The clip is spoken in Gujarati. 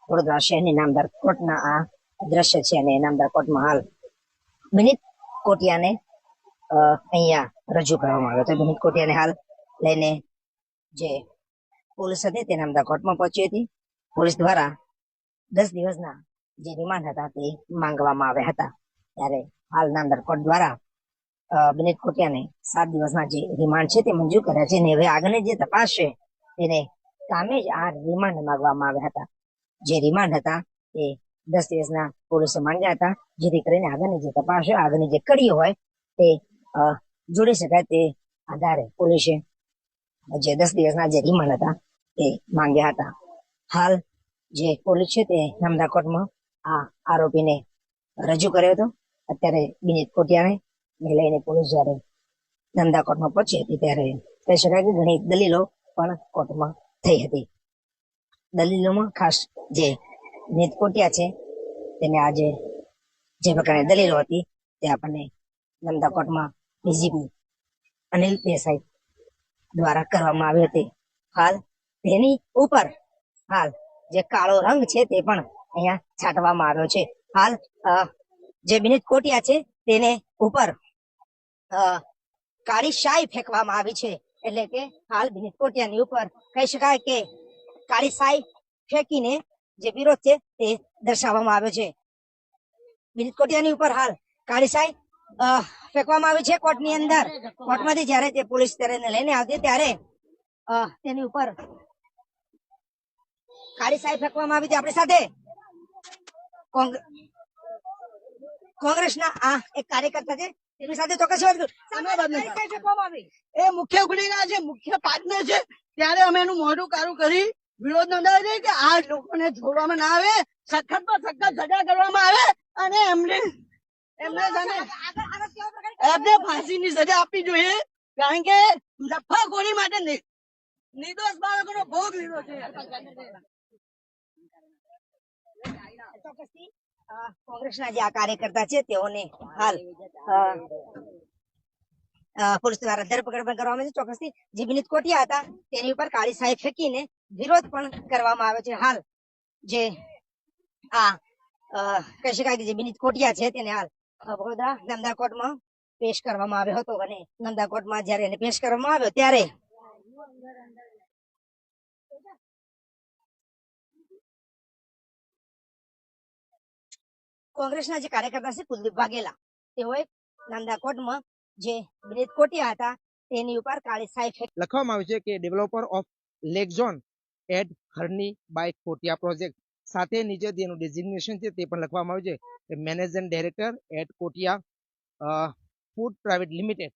વડોદરા શહેરની નામદાર કોર્ટના આ દ્રશ્ય છે અને નામદાર કોર્ટમાં હાલ વિનીત કોટિયાને અહીંયા રજૂ કરવામાં આવ્યો હતો. વિનીત કોટિયાને હાલ લઈને જે પોલીસ હતી તે નામદાર કોર્ટમાં પહોંચી હતી. પોલીસ દ્વારા 10 દિવસના જે રિમાન્ડ હતા તે માંગવામાં આવ્યા હતા. ત્યારે હાલ નામદાર કોર્ટ દ્વારા વિનીત કોટિયાને 7 દિવસના જે રિમાન્ડ છે તે મંજૂર કર્યા છે અને હવે આગળની જે તપાસ છે તેને સામે જ આ રિમાન્ડ માંગવામાં આવ્યા હતા. જે રિમાન્ડ હતા તે 10 દિવસના પોલીસે માંગ્યા હતા, જેથી કરીને આગળની જે તપાસ છે, આગળની જે કડીઓ હોય તે જોડી શકાય તે આધારે પોલીસે જે 10 દિવસના જે રિમાન્ડ હતા તે માંગ્યા હતા. હાલ જે પોલીસ છે તે નામદાર કોર્ટમાં આ આરોપીને રજૂ કર્યો હતો. અત્યારે વિનીત કોટિયાને લઈને પોલીસ જયારે નામદાર કોર્ટમાં પહોંચી હતી ત્યારે કહી શકાય કે ઘણી દલીલો પણ કોર્ટમાં થઈ હતી. દલીલોમાં ખાસ જે વિનીત કોટિયા છે તેને આજે જે પ્રકારની દલીલો હતી તે આપણને નામદાર કોર્ટમાં ડીજીપી અનિલ દેસાઈ દ્વારા કરવામાં આવી હતી. હાલ તેની ઉપર હાલ જે કાળો રંગ છે તે પણ અહીંયા છાંટવામાં આવ્યો છે. હાલ જે વિનીત કોટિયા છે તેને ઉપર કાળી શાઈ ફેંકવામાં આવી છે. એટલે કે હાલ વિનીત કોટિયાની ઉપર કહી શકાય કે કાળી શાઈ ફેંકીને જે વિરોધ છે તે દર્શાવવામાં આવ્યો છે. વિનીત કોટિયાની ઉપર હાલ કાળી શાઈ ફેંકવામાં આવી છે. કોર્ટની અંદર કોર્ટમાંથી જયારે તે પોલીસ તેને લઈને આવતી ત્યારે તેની ઉપર કાળી શાઈ ફેંકવામાં આવી હતી. આપણી સાથે કોંગ્રેસના આ એક કાર્યકર્તા છે, તેની સાથે ચોક્કસ વાત એ મુખ્ય ગુનેગાર છે, મુખ્ય પાર્ટનર છે. ત્યારે અમે એનું મોઢું કાળું કરી વિરોધ નોંધાવ્યો છે કે આ લોકોને છોડવામાં ના આવે, સખત માં સખત સજા કરવામાં આવે અને એમને ફાંસીની સજા આપવી જોઈએ. કારણ કે નફાખોરી માટે નિર્દોષ બાળકોનો ભોગ લીધો છે. કોંગ્રેસના જે આ કાર્યકર્તા છે તેઓને હાલ પોલીસ દ્વારા ધરપકડ પણ કરવામાં આવી છે. ચોક્કસથી જે વિનીત કોટિયા હતા તેની ઉપર કાળી શાઈ ફેંકીને વિરોધ પણ કરવામાં આવ્યો છે. હાલ જે આ કહી શકાય કે જે વિનીત કોટિયા છે તેને હાલ વડોદરા નામદાર કોર્ટમાં પેશ કરવામાં આવ્યો હતો અને નામદાર કોર્ટમાં જયારે એને પેશ કરવામાં આવ્યો ત્યારે કોંગ્રેસના જે કાર્યકર્તા છે કુલદીપ વાઘેલા તેઓએ નામદાર કોર્ટમાં જે વિનીત કોટિયા હતા તેની ઉપર કાળી શાઈ લખવામાં આવ્યું છે કે developer of lake zone at Harni by Kotia project. સાથે નીચે તેનું ડેઝિગ્નેશન છે તે પણ લખવામાં આવ્યું છે કે managing director at Kotia food private limited.